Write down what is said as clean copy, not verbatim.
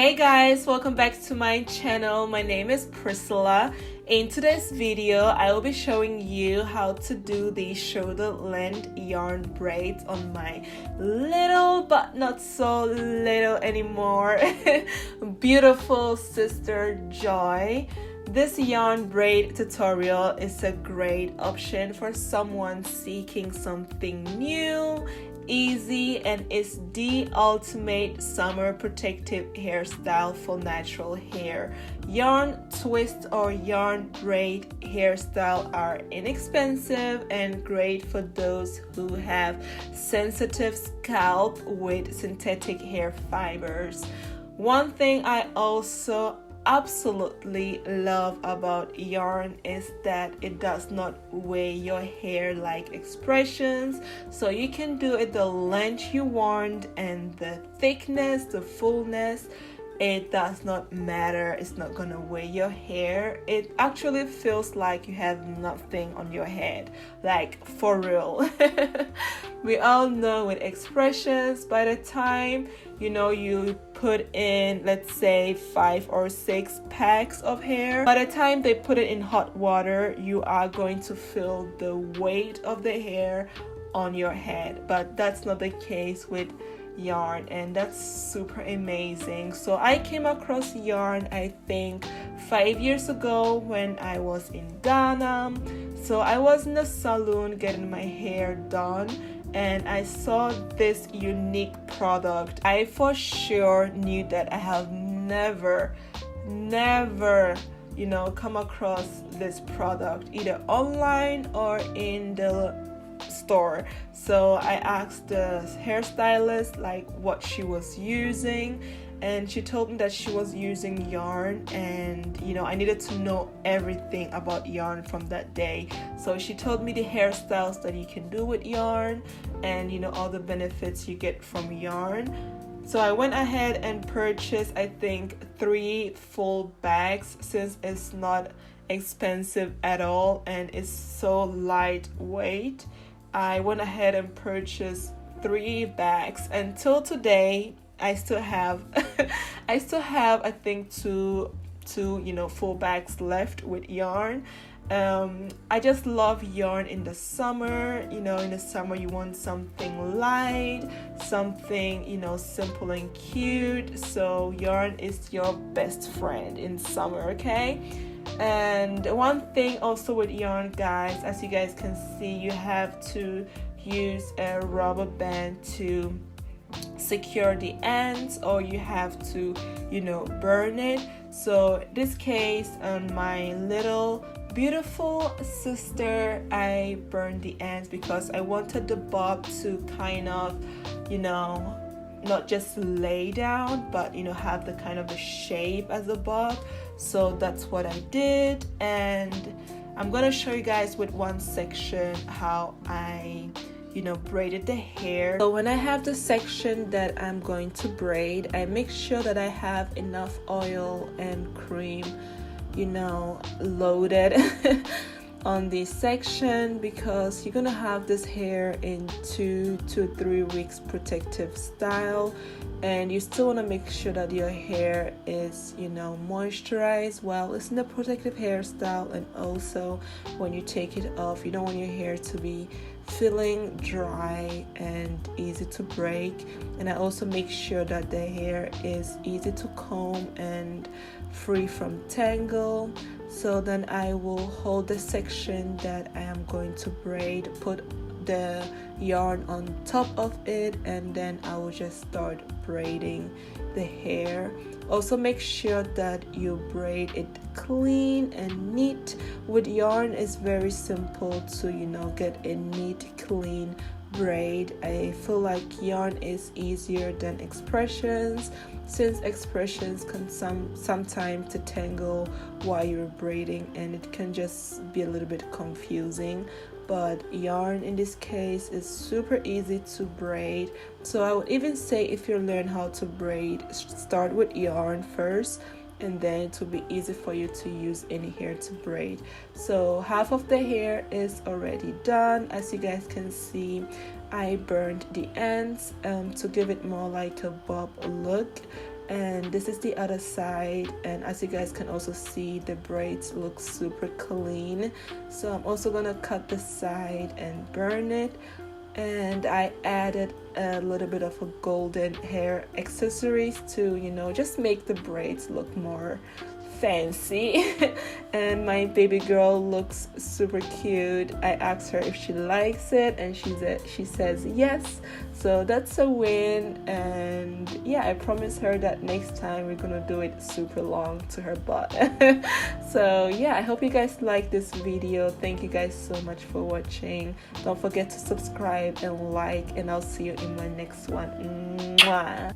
Hey guys, welcome back to my channel. My name is Priscilla. In today's video, I will be showing you how to do the shoulder length yarn braids on my little but not so little anymore beautiful sister Joy. This yarn braid tutorial is a great option for someone seeking something new, easy, and is the ultimate summer protective hairstyle for natural hair. Yarn twist or yarn braid hairstyle are inexpensive and great for those who have sensitive scalp with synthetic hair fibers. One thing I also absolutely love about yarn is that it does not weigh your hair like expressions, so you can do it the length you want and the thickness, the fullness. It does not matter. It's not gonna weigh your hair. It actually feels like you have nothing on your head, like for real. We all know with expressions, by the time you put in, let's say, 5 or 6 packs of hair, by the time they put it in hot water, you are going to feel the weight of the hair on your head. But that's not the case with yarn, and that's super amazing. So I came across yarn, I think 5 years ago when I was in Ghana. So I was in a salon getting my hair done, and I saw this unique product. I for sure knew that I have never come across this product either online or in the store. So I asked the hairstylist like what she was using, and she told me that she was using yarn, and I needed to know everything about yarn from that day. So she told me the hairstyles that you can do with yarn and all the benefits you get from yarn. So I went ahead and purchased, I think, 3 full bags, since it's not expensive at all and it's so lightweight. I went ahead and purchased 3 bags. Until today, I still have I think two full bags left with yarn. I just love yarn in the summer. In the summer you want something light, something simple and cute. So yarn is your best friend in summer, okay? And one thing also with yarn, guys, as you guys can see, you have to use a rubber band to secure the ends, or you have to burn it. So in this case, on my little beautiful sister, I burned the ends because I wanted the bob to kind of not just lay down, but have the kind of the shape as a bob. So that's what I did, and I'm gonna show you guys with one section how I braided the hair. So when I have the section that I'm going to braid, I make sure that I have enough oil and cream loaded on this section, because you're gonna have this hair in 2 to 3 weeks protective style, and you still want to make sure that your hair is moisturized while it's in the protective hairstyle. And also when you take it off, you don't want your hair to be feeling dry and easy to break. And I also make sure that the hair is easy to comb and free from tangle. So then I will hold the section that I am going to braid, put the yarn on top of it, and then I will just start braiding the hair. Also make sure that you braid it clean and neat. With yarn, it's very simple to get a neat, clean braid. I feel like yarn is easier than expressions, since expressions can sometimes to tangle while you're braiding, and it can just be a little bit confusing. But yarn in this case is super easy to braid. So I would even say, if you learn how to braid, start with yarn first, and then it will be easy for you to use any hair to braid. So half of the hair is already done. As you guys can see, I burned the ends to give it more like a bob look, and this is the other side, and as you guys can also see, the braids look super clean. So I'm also gonna cut the side and burn it, and I added a little bit of a golden hair accessories to, you know, just make the braids look more fancy. And my baby girl looks super cute. I asked her if she likes it, and she says yes, so that's a win. And yeah, I promised her that next time we're gonna do it super long to her butt. So yeah, I hope you guys like this video. Thank you guys so much for watching. Don't forget to subscribe and like, and I'll see you in my next one. Mwah.